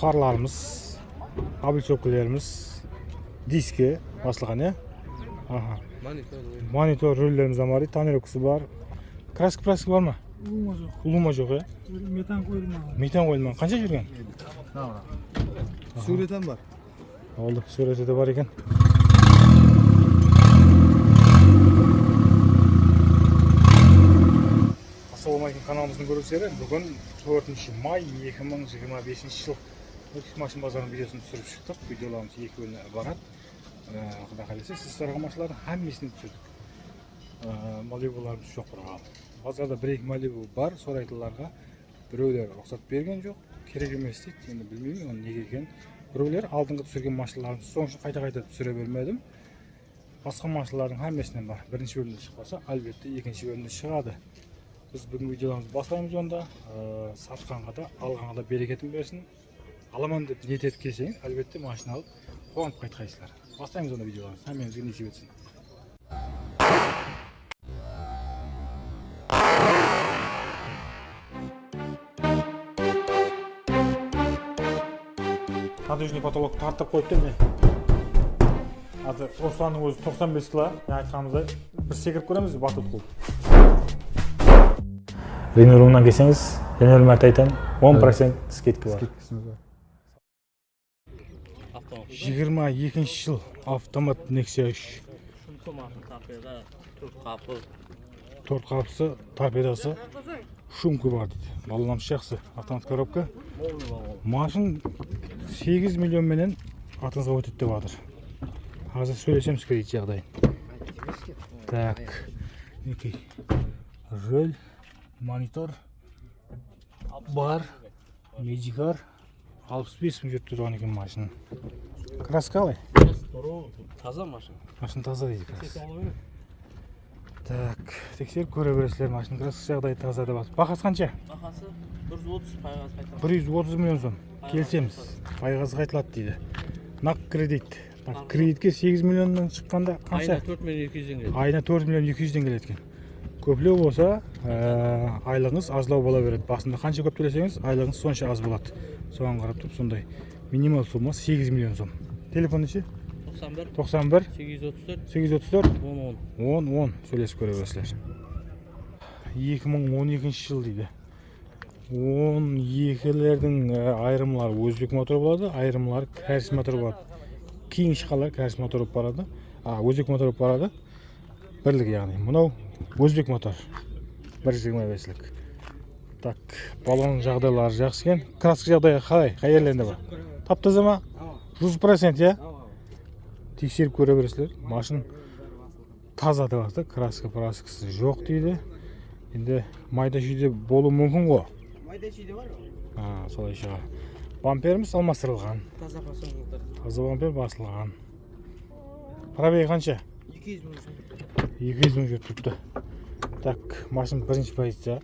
Parlarımız, abıl sökülerimiz, diski basılgan ya. Aha. Monitor röllerimiz var, tonirovkası var. Kraska var mı? Uluma yok ya. Metan koyulma. Metan koyulma. Qancha жүрген? Suratan var. Oldu, sureti de var ekan. Assalomualaikum, kanalımızın görüşleri. Bugün 4 may 2025 yıl. Ötüş maşın bazarının videosunu түсіріп шықтық. Videolarımız 2 bölümde barat. Құда қаласа, siz сұраған машиналардың hammasini түсірдік. Малибуларымыз жоқ бірақ. Базарда 1-2 Малибу бар, сорайтыларға біреулер рұқсат берген жоқ, керек емес дейді. Енді білмеймін, оның неге екенін. Біреулер алдыңғы түсірген машиналарымыз соң үшін қайта түсіре бермедім. Басқа машиналардың hammasынан бар. Бірінші бөлімде шықпаса, әлбетте екінші бөлімде шығады. Біз бүгін видеоlarımızды бастаймыз онда. Сатқанға да, алғанға да берекетін берсін. Аламан деп ниет етіп келсеңіз, әлбетте машина алып қуанып қайтқайсыздар. Бастаймыз онда видеоlarımızды. Hamamizге несіп етсін. Надежный потолок тартып қойыпты мен. Азыр Русланның өзі 95 кило, мен айтқанымыздай бір секіріп көреміз, батут қылып. Ренурумнан келсеңіз, және бір мәрте айтайын, 10% скидка бар. 22 жыл автомат Nexia 3. 4 қапысы, торпедасы, шумка бар дейді. Баланамыз жақсы, автомат коробка. Машин 8 миллион менен атыңызға өтеді деп жатыр. Қазір сөйлесеміз керек жағдайын. Так, некий рөл, монитор бар, медикар 65 мың жүріп тұрған екен машин. Краска қалай? Таза машина. Машин таза дейді. Так, тексеріп көре бересіздер, машин краска жағдайы таза деп жатыр. Бағасы қанша? Бағасы 130 пайғасы қайтады. 130 миллион сом. Келсеміз, пайғасы қайтылады дейді. Нақ кредит. Кредитке 8 миллионнан шыққанда қанша? Айына 4 миллион 200 келеді. Айына 4 миллион 200 келеді екен. Көплеу болса, айлығыңыз азлау бола береді. Басында қанша көп төлесеңіз, айлығыңыз сонша аз болады. Соған қарап тұрып, сондай минимал сумма 8 миллион сом. Телефон неше? 91 834 10 сөйлесіп көре бересіздер. 2012 жыл дейді. 12-лердің айырымлары өзбек моторы болады, айырымлары кәріс моторы болады. Кейін шыққалар кәріс моторы барады, өзбек моторы барады. Бірлік яғни. Мынау өзбек мотор. 125-лік. Так, балонның жағдайлары жақсы екен. Краска жағдайы қалай? Қай жерлерінде бар? Тап-таза ма? 100%, я? Тексеріп көре бересіздер. Машин таза деп жатыр. Краска-праскасы жоқ дейді. Енді майда шүйде болу мүмкін ғой. Майда шүйде бар ғой? Солай шығар. Бамперіміз алмастырылған. Таза басылған. Таза бампер басылған. Пробег қанша? 200 мың. 200 мың жүріп тұрыпты. Так, машин бірінші позиция.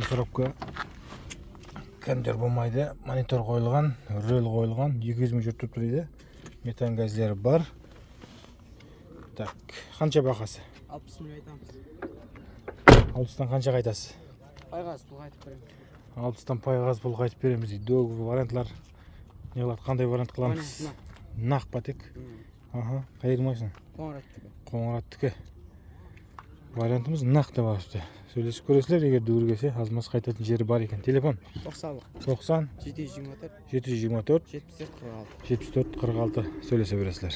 Коробка. Кондер болмайды. Монитор қойылған, рөл қойылған. 200 мың жүріп тұрыпты дейді. Метан газдері бар. Так, қанша бағасы? 60 мың айтамыз. 60-тан қанша қайтасыз? Пайғасы пұл қайтып береміз. 60-тан пайғасы пұл қайтып береміз дейді. Договор вариантлар не болады? Қандай вариант қыламыз? Нақ па тек? Қайыр машина? Қоңыраттікі. Вариантымыз нақ деп барыпты. Сөйлесіп көресілер, егер дөуір келсе, азмас қайтатын жері бар екен. Телефон? 90 724 74 46 сөйлесе бересілер.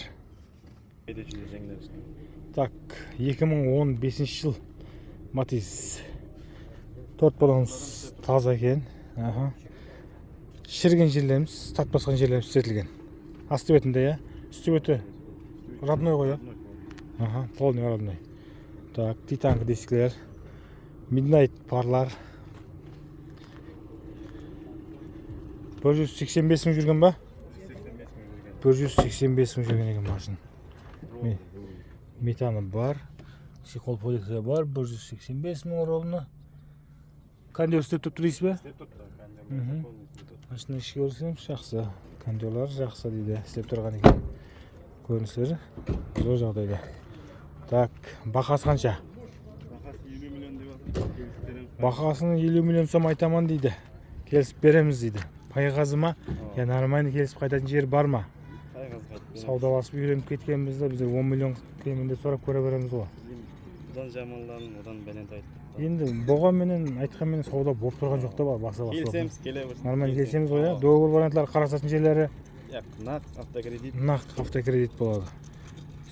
Так, 2015 жыл Матис. 4 баланымыз таза екен. Шірген жерлеріміз, тат басқан жерлеріміз түзетілген. Асты бетінде, я? Үсті беті родной ғой, я? Полный родной. Так, титанка дискілер. Midnight парлар. 185 мың жүрген ба? 185 мың жүрген екен машин. Метаны бар. Шиқол полиция бар. 185 мың оралына. Кондер істеп тұр дейсіз бе? Машина ішке көрсеміз жақсы. Кондерлар жақсы дейді. Істеп тұрған екен. Көріністері зор жағдайда. Так, бағасы қанша? Бағасын 50 миллион сом айтаман дейді. Келісіп береміз дейді. пайғазы ма? Я нормально келісіп қайтатын жері бар ма? Пайғаз қайтып. Саудаласып үйреніп кеткенімізді біздер 10 миллион кемінде сұрап көре береміз ғой. Одан жаманларын, одан бәлен айтты. Енді болғанменен айтқанменен сауда болып тұрған жоқ та бар, баса. Келсеміз, келе берсін. Нормально келсеміз ғой, иә. Договор вариантлары қарасатын жерлері Нақ автокредит. нақ автокредит болады.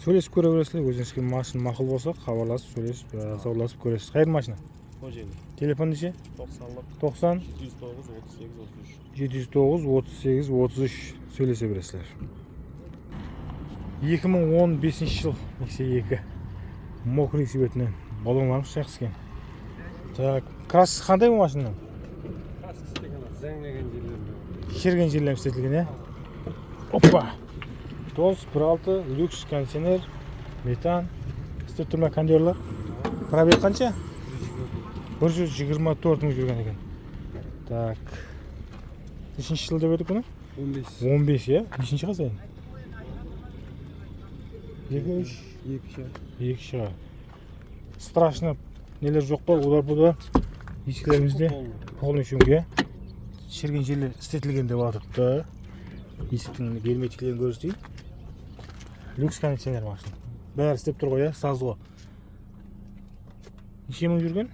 Сөйлесіп көре бересіздер, өзіңізге машина мақұл болса, хабарласып, сөйлесіп, саудаласып көресіз. Қайыр машина? Қожелі. Телефон неше? 90 90 709 38 33. 709 38 33 сөйлесе бересіздер. 2015 жыл X2 мокрый цветінен баллонларымыз жақсы екен. Так, краскасы қандай бұл машинаның? Краскасы тек қана зәңлеген жерлерде. Шерген жерлерім істетілген, е? Опа! 916 люкс кондиционер, метан, істеп тұрма кондерлар. Пробег қанша? 124 мың жүрген екен. Так. Нешінші жыл деп едік бұны? 15. 15, е? Нешінші қасайын? 2-3? 2 шығар. Страшно нелер жоқ па? Олар бұда ескілерімізде полный үшінге шерген жерлер істетілген деп атыпты. Есіптің герметикілерін көрістейін. Люкс кондиционер машина. Бәрі істеп тұр ғой, саз ғой. Неше мың жүрген?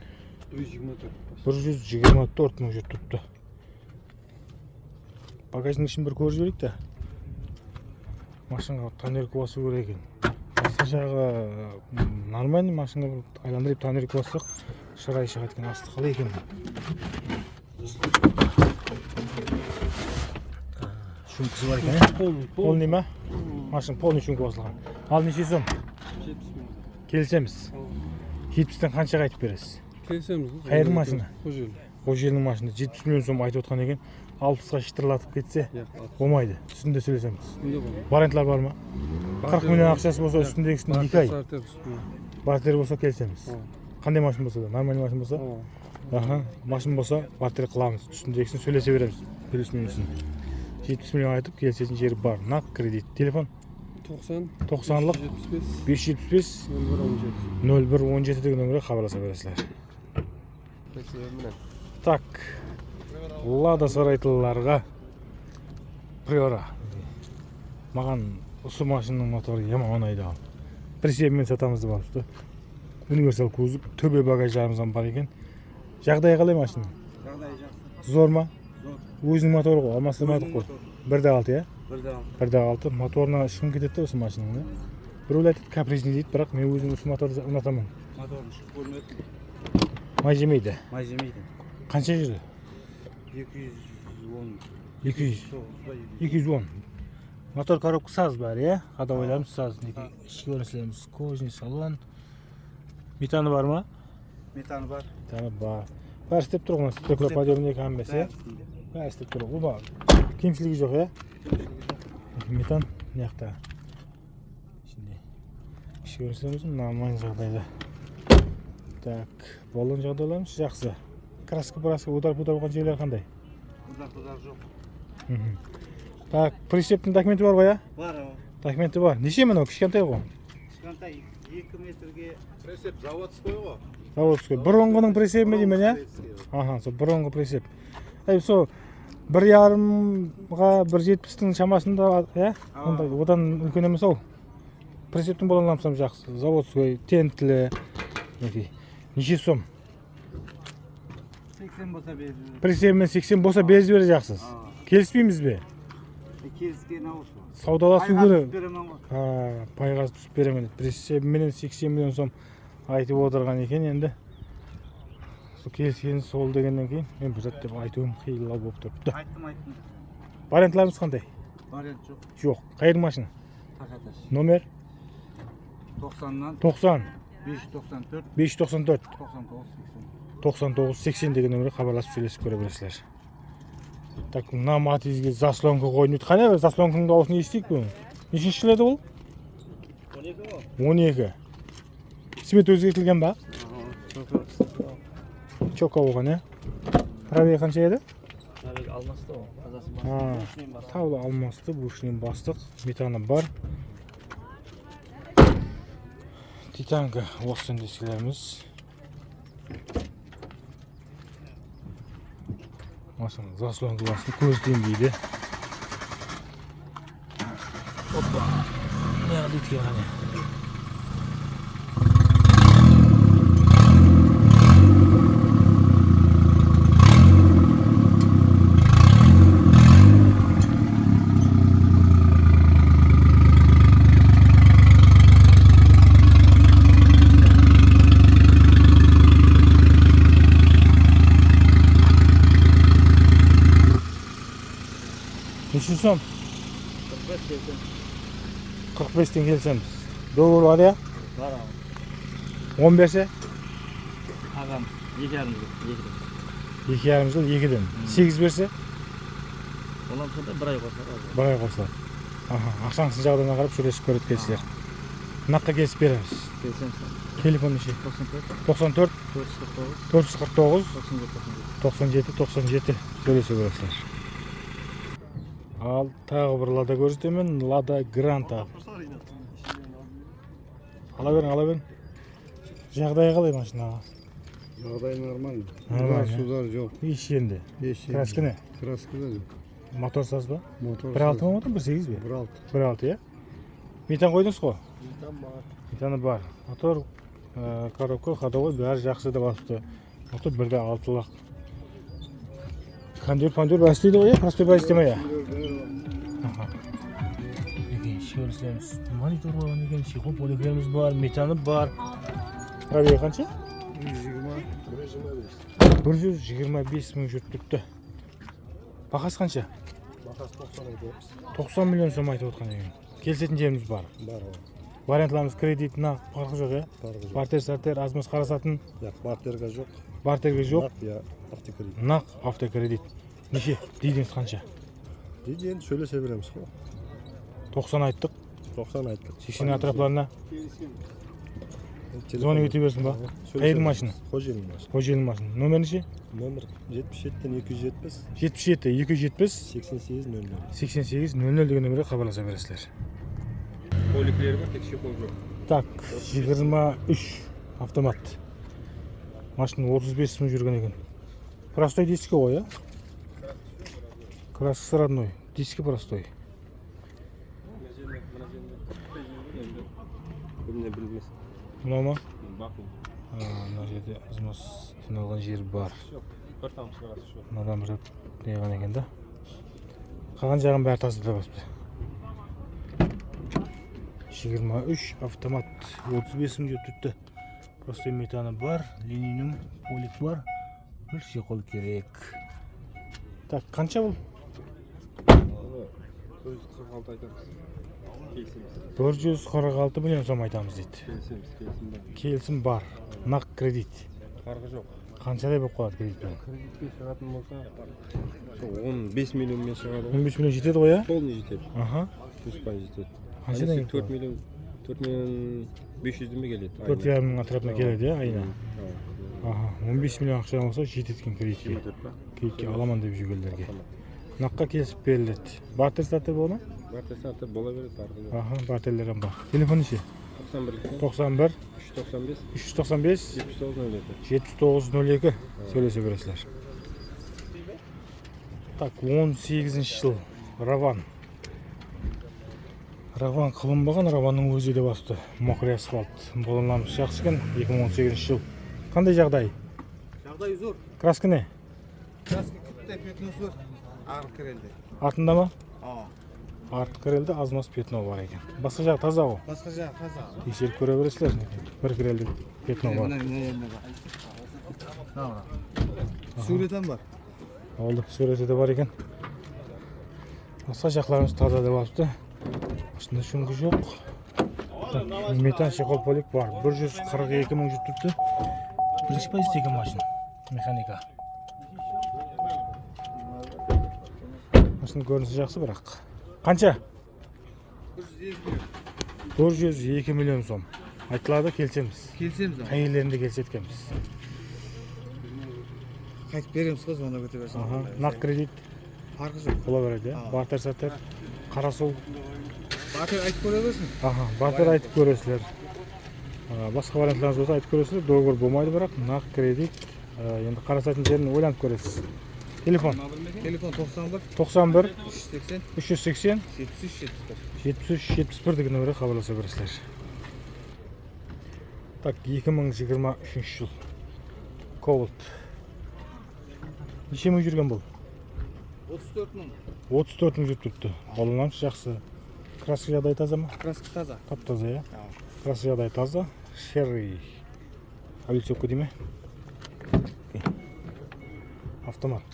124 мың жүр тұпты. Багажның ішін бір көріп жіберейік та. Машинға тонировка басу керек екен. Басқа жағы нормальный машинға айландырып тонировка бассақ, шырай шығады екен, асты қалай екен. Шумкасы бар екен, полный ма? Машин полный шумка басылған. Ал неше сом? 70 мың. Келсеміз. 70-тен қаншаға айтып бересіз? Келсеміз. Қайыр машина? Қожелі. Қожелінің машина 70 миллион сом айтып отқан екен. 60-ға шытырлатып кетсе, болмайды. Үстінде сөйлесеміз. Вариантлар бар ма? 40 миллион ақшасы болса, үстіндегісін 2 ай. Бартер болса келсеміз. Қандай машин болса да, нормальный машин болса? Аха, машин болса, бартер қыламыз. Үстіндегісін сөйлесе береміз. Плюс минусын. 70 миллион айтып келсетін жері бар. Нақ кредит. Телефон? 90-лық 575 0117 деген нөмірге хабарласа бересіздер. Так, Лада сарайтылыларға Приора. Маған осы машинның моторы яман ұнайды ал. Присебімен сатамыз деп алыпты. Универсал кузов, төбе багаждарымыздан бар екен. Жағдайы қалай машина? Жағдайы жақсы. Зор ма? Зор. Өзінің моторы ғой, алмастырмадық қой. 1.6, иә? 1.6. Моторына ышқым кетеді осы машинаның. Бір ойлайды, капризный дейді, бірақ мен өзім осы моторды ұнатамын. Моторын шық көрмеді. Май жемейді. Май жемейді. Қанша жүрді? 210. Мотор коробка саз бар, иә? Ходовойларымыз саз. Ішкі өрнектеріміз кожный салон. Метаны бар ма? Метаны бар. Метаны бар. Бәрі істеп тұр ғой, стеклоподъемник әмбесі, иә? Бәрі істеп тұр ғой, бұл кемшілігі жоқ, иә? Метан неқта. Ішкі өрнектеріміз нормальный жағдайда. Так, баллон жағдайларымыз жақсы. Краска удар болған жерлер қандай? Удар жоқ. Так, прицептің документі бар ғой, иә? Бар. Документі бар. Неше мынау, кішкентай ғой? Кішкентай 2 метрге прицеп заводской ғой. Заводской. Бұрынғының прицеп ме деймін, иә? Аха, сол бұрынғы прицеп. Сол 1,5-ға 1,70-тің шамасында, иә? Одан үлкен емес ау. Прицептің болғанламсам жақсы. Заводской, тентлі. Неше сом? 80 болса берді. Прицепмен 80 болса берді жақсыз. Келіспейміз бе? Келіскен ауыз. Саудаласу керек. Беремін ғой. Пайғаз түсіп беремін. Прицепменен 80 миллион сом айтып отырған екен енді. Келіскені сол дегеннен кейін мен бір зат деп айтуым қиылау болып тұрыпты. Айттым. Вариантларымыз қандай? Вариант жоқ. Жоқ. Қайыр машина? Тақаташ. Номер? 90-нан 90 594 594 99 80. 99-80 деген нөмірге хабарласып сөйлесіп көре бересіздер. Так, мына Матизге заслонка қойынып. Қане бір заслонканың дауысын естейік бұл? Нешінші жыл еді ол? 12. Смет өзгертілген ба? Чока болған, е? Пробег қанша еді? Пробег алмасты ғой. Таулы алмасты, бушнен бастық. Метаны бар. Титанка Остин дискілеріміз. Машина заслонка басып көз тиімдейді. Опа. Ne adet yani. Neçin son? 45'ten gelsemiz. Doğru var ya. Var abi. 15'e Ağam 2,5 yıl. 2,5 yıl 2'den. 8 verse Ondan sonra 1 ay basar abi. bir ay qo'shiladi. Aha, aqşam sıcağına qarab söylesip ko'rib Naqqa kesip beramiz. Kelsem sen. Telefon işi 94 94 449 449 97 97 söylese ko'rasizlar. Al tagı bir Lada ko'rsataman, Lada Granta. Ala verin. Жағдайы қалай машинаға? Жағдай нормально. Нормально. Судар жоқ. Еш енді. Краска не? Краска да жоқ. Мотор саз ба? Мотор. 1.6 ма мотор, 1.8 бе? 1.6. 1.6 я? Метан қойдыңыз ғой? Метан бар. Метаны бар. Мотор, коробка, ходовой бәрі жақсы деп басыпты. Мотор 1.6-лық. Кондер бәрі істейді ғой, простой бәрі істемей я? Şöyle monitör var, şipo poligrafimiz var, metanı var. Pробег qancha? 125 ming жүріп Бағасы қанша? Бағасы 90 миллион сом айтып отқан екен. Келісетін жеріміз бар. Бар. Вариантларымыз кредит, нақ, farqı жоқ, я? Бартер, сартер, азмыз қарасатын. Бартерге жоқ. Бартерге жоқ. Нақ, я автокредит. Нақ, автокредит. Неше? Дейдіңіз қанша? Дейді енді сөйлесе береміз ғой. 90 айттық. 90 айттық. 80 атрапларына. Звонып өте берсін ба? Қайдың машина? Қожелің машина. Қожелің машина. Номер неше? Номер 77-тен 270. 77 270 88-00. 88-00 деген номерге хабарласа бересіздер. Поликлері бар, тек шиқол жоқ. Так, 23 автомат. Машина 35 мың жүрген екен. Простой диски ғой, я? Краски родной. Диски простой. Көбіне білмес. Мынау ма? Бақыл. Мына жерде азмас тыналған жер бар. Бір там шығарасы жоқ. Мынадан бір неған екен да. Қалған жағын бәрі таза басыпты. 23 автомат 35 мың жүріп Простой метаны бар, линейным полик бар. Бір шиқол керек. Так, қанша бұл? 146 айтамыз. 446 миллион сом айтамыз дейді. Келісім бар. Келісім бар. Нақ кредит. Қарғы жоқ. Қаншадай болып қалады кредитпен? Кредитке шығатын болса, 15 миллионмен шығады. 15 миллион жетеді ғой, я? Толны жетеді. Аха. 100% жетеді. Қаншадан 4 миллион 500-ме келеді. 4,5 мың атырапына келеді, я, айына. Аха, 15 миллион ақша болса жететкен кредитке. Кредитке аламан деп жүргендерге. Наққа келісіп беріледі. Бартер сатыр бола ма? Бартер сатыр бола береді, қарғы жоқ. Аха, бартерлерім бар. Телефон неше? 91 395 7902 сөйлесе бересіздер. Так, 18 жыл Раван. Раван қылынбаған, Раванның өзі де басты. Мокрый асфальт. Болынламыз жақсы екен, 2018 жыл. Қандай жағдай? Жағдай зор. Краска не? Краска күтті, петно зор. Ағыр кірелді. Артында ма? Арты кірелді, азмас петно бар екен. Басқа жағы таза ғой? Басқа жағы таза. Тексеріп көре бересіздер. Бір кірелді петно бар. Суретен бар. Oldu, söylese de var iken. Sacaklarımız taze de bastı. Aslında şunun yok. Metan şekol polik var. 142 мың tuttu. Birinci payı istеген maşın. Mekanika. Maşının görünüşü жақсы бірақ. Қанша? 402 миллион сом. Айтылады, келсеміз. Келсеміз. Қай елдерінде келсеткенбіз. Қайтып береміз қыз, онда көте берсін. Нақ кредит. Farkı жоқ. Бола береді, бартер сатер, қарасол. Бартер айтып көре берсін. Бартер айтып көресілер. Басқа вариантларыңыз болса айтып көресілер. Доғыр болмайды бірақ, нақ кредит. Енді қарасатын жерін ойланып көресіз. Telefon Telefon 91 91 380 380 73 71. 73 71 degan nomerga xabarlasa berasizlar. Tak 2023 yıl. Cobalt. Neçe ming yurgan bu? 34 ming. 34 ming yurib turibdi. Bolalarimiz yaxshi. Kraska jag'dayi tozami? Kraska toza. Top-toza ya. Kraska jag'dayi toza. Sherry. Alichopka deymi? Avtomat.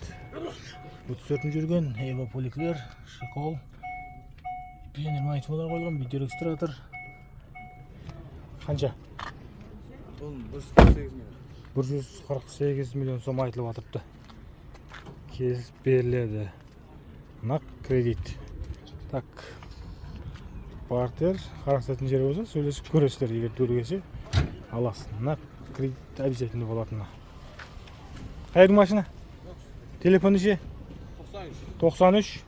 34 ming yurgan. Eva polikler, shekol. Pioner maytmalar qo'yilgan, video registrator. Qancha? Oğlum 148 ming. 148 milyon so'm aytilib o'tiribdi. Kesib beriladi. Naq kredit. Tak. Barter, qarasatın jeri bo'lsa, söylesib ko'rasizlar, agar to'g'ri kelsa, olasiz. Naq kredit обязательно bo'ladimi? Qayerga mashina? Telefon ishi 93 93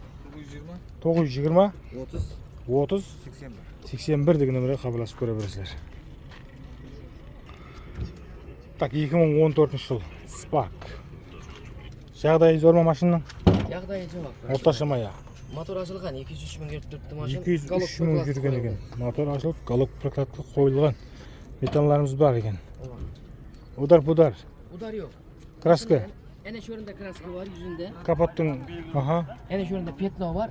920 920 30 30 81. 81 degan nomerga xabarlashib ko'raverasizlar. Tak 2014 yıl Spark. Jag'dayi zo'rmi mashinaning? Yağdayı cevap. O'rtashama ya. Motor açılgan 203 bin yurtturdu maşın. 203 ming yurgan ekan. Motor ochilib, galop proklatga qo'yilgan. Metallarimiz bor ekan. Udar budar. Udar yok. Kraska. Ene şurada kraska var yüzünde. Kapotning, aha. Ene şurada petlo var.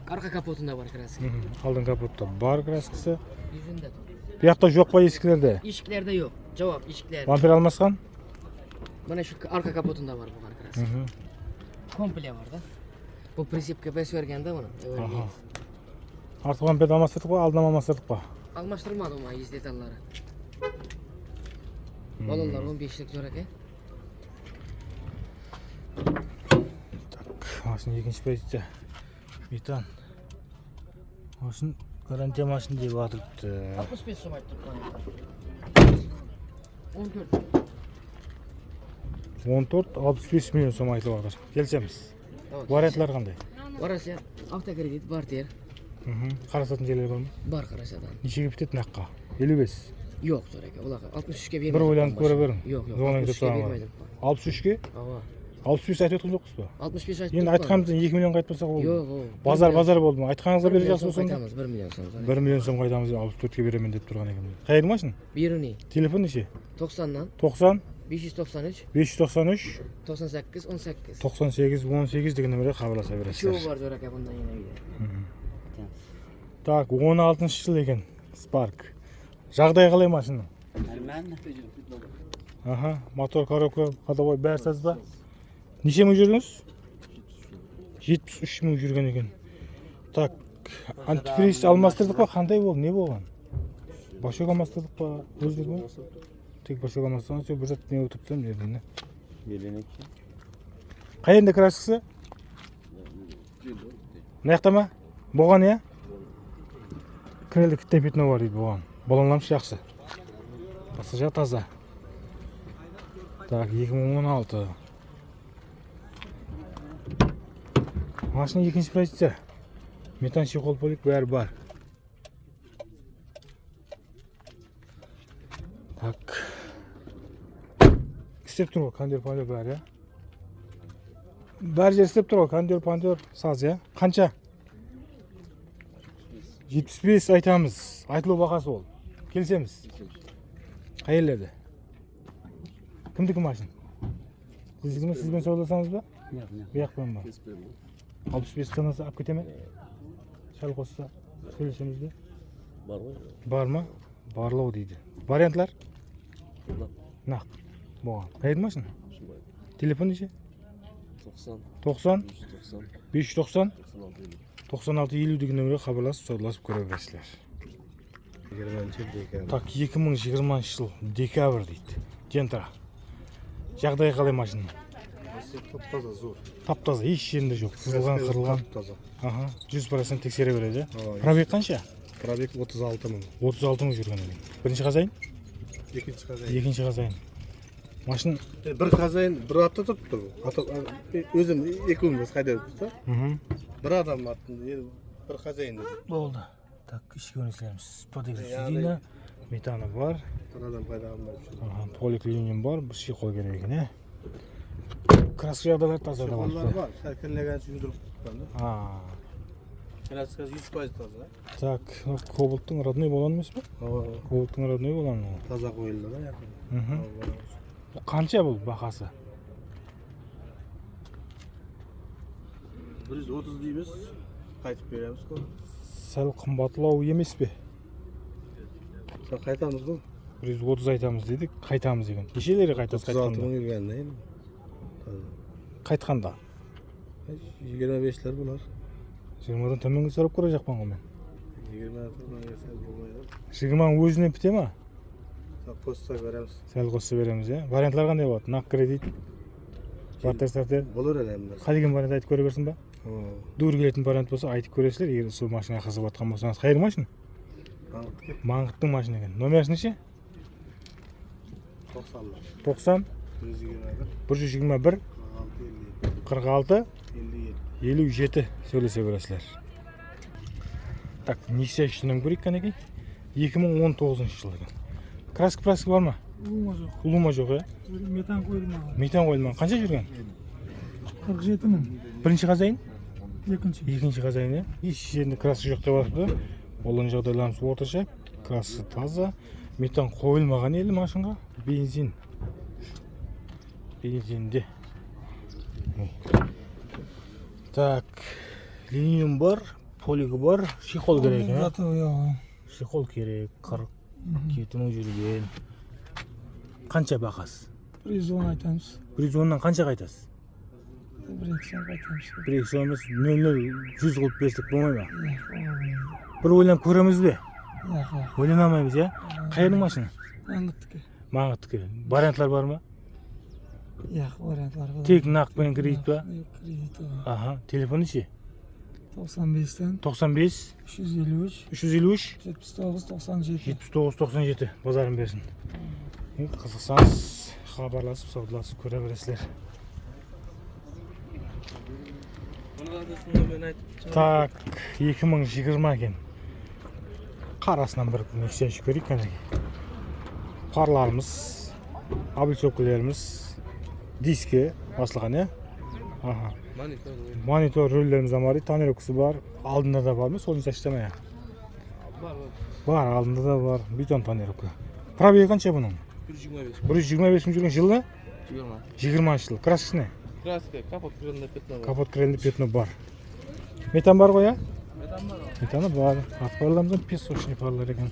Arka kapotunda var kraska. Oldin kapotda bor kraskasi. Yüzünde. Bu yoqda yo'q bu eskilerde. İşiklerde yok. Cevap işiklerde. Vampir almasgan? Bana şu arka kapotunda var bu kraska. Komple var da. Bu prinsipke bes vergende bunu. Aha. Artık vampir almasırdık mı, aldın almasırdık mı? Almaştırmadı o yüz detalları. Balonlar 15'lik zorake. Tak, maşın ikinci pozitsiya. Metan. Maşın garantiya maşını deyip atırıptı. 65 so'm aytib turibdi. 14 65 milyon so'm aytılib atır. Kelishamiz. Variantlar qanday? Varasa avtokredit barter. Qarasatın joylari bormi? Bar qarashadan. Nechaga bitadi naqqa? 55. Yo'q zorake. Ular 63 ga bermaydi. Bir o'ylanib ko'ravering. Yo'q, yo'q. Zonaga 63 ga deb bermaydi. 63 ga? Ava. 65 aytayotgan jo'qsiz-ku? 65 aytib. Endi aytganimizdan 2 million qaytmasak bo'ldi. Yo'q, Bozor bo'ldimi? Aytganingizga berasiz bo'lsa, 1 million so'm. 1 million so'm qaytamiz, 64 ga beraman deb turgan ekan. Qayerga mashina? Biruni Telefon ishi? 90dan 90 593 593 98 18. 98 18 degan nomerga xabarlasa Shu berasizlar. bor zorake bundan yana uyda. Tak, 16 yil ekan Spark. Jag'dayi qalay mashina? Aha, motor, коробка, ходовой bärsizmi? Necha ming yurdingiz? 73 ming yurgan ekan. Tak, antifriz almashtirdik-ku, qanday bo'ldi? Ne bo'lgan? Boshqa almashtirdik-ku, o'zlikmi? Tek boshqa almashtirgan, shu bir zat ne o'tibdim dedi. Beleneki. Qayerda kraskasi? Naqdami? Bo'lgan ya? Krellik tempitno var deydi bo'lgan. Balonlarimiz yaxshi. Pasajer toza. Tak, 2016. Mashina ikinchi pozitsiya. Metan shekol polik bari bor. Tak. İstep turib kondyor pandyor bor ya. Bari istep turib kondyor pandyor saz ya. Qancha? 75 aytamiz. Aytılib бағасы ол. Kelishamiz. Qayerlarda? Kimniki mashina? Siznikimi siz bilan savdolasamiz ba? Yo'q, yo'q. Bu yoqdan ba. 65 tanasi olib ketaman. Sal qo'shsa söyleshamizda. Bormi? Bormi? Borlov deydi. Variantlar? Naq. Bo'lgan. Qayerda mashina? Telefon ichi? 90 90 190 590 96 96 50 degan nomerga xabarlashib, savdolashib ko'raverasizlar. 20-dekabr. Tak, 2020 yil dekabr deydi. Gentra. Jag'dayi qalay mashina? Top-toza zo'r. Taptoza, hech yerinde yo'q. Qirg'ilgan, qirg'ilgan. Toza. Aha, 100% tekshiraveradi. Avoy. Probeg qancha? Probek 36 ming. 36 ming yurgan ekan. Birinchi qazayin? Ikkinchi qazayin. Ikkinchi qazayin. Mashina Bir qazayin bir hafta turibdi bu. O'zim ikkovimiz haydayapmiz-da. Bir odam bir qazayin dedi. bo'ldi. Tak, ishga o'rnashlarimiz. Podegradina, metani bor. Bir odam haydayapmiz. Aha, poliklining bor, bir şey qo'l kerak ekan. kraska jagdaylar таза да Şokollar var. var. Serkenleyen için yuduruk tutkandı. Ha. Klasikası 100% taza. Так, Kobalt'ın родной bolan эмес mi? Kobalt'ın родной bolan. Taza koyuldu da yakın. Hı. Qancha bu bahası? 130 deyimiz. Qaytib beremiz ko. Sal qimmatlау емес пе? Sen qaytamız ko. 130 айтамыз dedik, қайтамыз деген. Нешелері қайтасыз 36 қайтқанда? мың yürüyen değil mi? Қайтқанда. 25'ler bular. 20-дан төменгі сұрап көре жақпан ғой мен. 20'lerden geçer bulmaydı. 20-ның өзінен біте ма? Posta veremiz. Сәл қосса береміз, иә. Вариантлар қандай болады? Нақ кредит, бартер сартер. Olur önemli. Қай деген вариант айтып көре берсін ба? Дур келетін вариант болса айтып көресіздер, егер сол машина қызып жатқан болсаңыз. Қайыр машина? Маңғыттың машина екен. Номерісі неше? 90'lar. 90 121. 121 46 57. 57 сөйлесе көресіздер. Так, несие үштінен көрейік кәнекей. 2019 жыл екен. Краска бар ма? Улума жоқ, е? Метан қойылмаған. Метан қойылмаған. Қанша жүрген? 47 мың. Бірінші қазайын? Екінші қазайын, е? Еш жерінде краска жоқ деп жатыр. Олың жағдайларымыз орташа. Краска таза. Метан қойылмаған елі машинға. Бензин. Бензинде. Так, линиум бар, полигі бар, шиқол керек, е? Шиқол керек, 47 мың жүрген. Қанша бақасы? 110 айтамыз. 110-нан қанша қайтасыз? 1-2 айтамыз. 1-2 емес, 0-0 100 қылып берсек болмай ма? Бір ойланып көреміз бе? Ойланамаймыз, е? Қайырның машина? Маңғыттікі. Маңғыттікі. Вариантлар бар ма? Вариантлар бар. Тек нақпен кредит ба? Кредит бар. Аха, телефон неше? 95-тен 95 353 353 79-97. 79-97 базарын берсін. Қызықсаңыз хабарласып, саудаласып көре бересіздер. Так, 2020 екен. Қарасынан бір несие көрейік кәнеке. Парларымыз, облицовкаларымыз, диски басылған, е? Аха. Монитор рөллеріміз бар, тонировкасы бар. Алдында да бар ма? Солын саштамай. Бар, алдында да бар. Бетон тонировка. Пробег қанша бұның? 125 мың жүрген жылы? 20 жыл. Краскасы не? Краска, капот крыльный пятно. Капот крыльный пятно бар. Метан бар ғой, е? Метан бар. Метаны бар. Атпарларымыздан песочный парлар екен.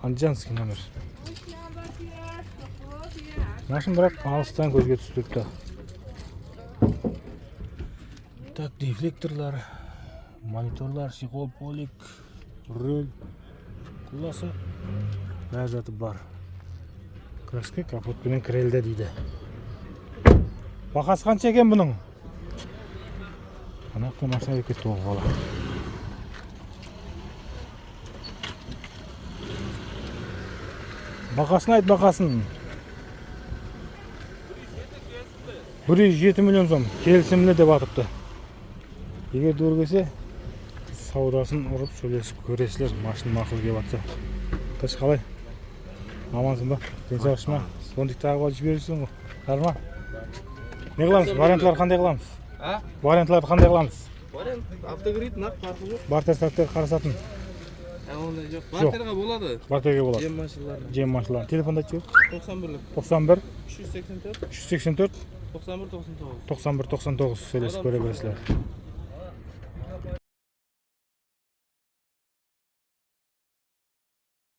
Анжанский номер. Машин бірақ алыстан көзге түстіпті. Так, дефлекторлар, мониторлар, шиқол, полик, рөл, құласы, бәрі заты бар. Краска капотпенен кірелді дейді. Бақасы қанша екен бұның? Анақта машина өкет тоғы бала. Бақасын айт, бақасын. 107 миллион сом келісімлі деп атыпты. Егер дөр келсе, саудасын ұрып сөйлесіп көресілер, машин мақыл кеп атса. Таш қалай? Амансың ба? Денсаулық ма? Сондық тағы бал жібересің ғой. Жарма? Не қыламыз? Вариантлар қандай қыламыз? Вариантларды қандай қыламыз? Вариант автокредит нақ farkı жоқ. Бартер саттер қарасатын. Ондай жоқ. Бартерға болады. Бартерге болады. Жем машиналар. Жем машиналар. Телефонда айтып. 91. 91 384 384 91 99. 91 99 сөйлесіп көре бересіздер.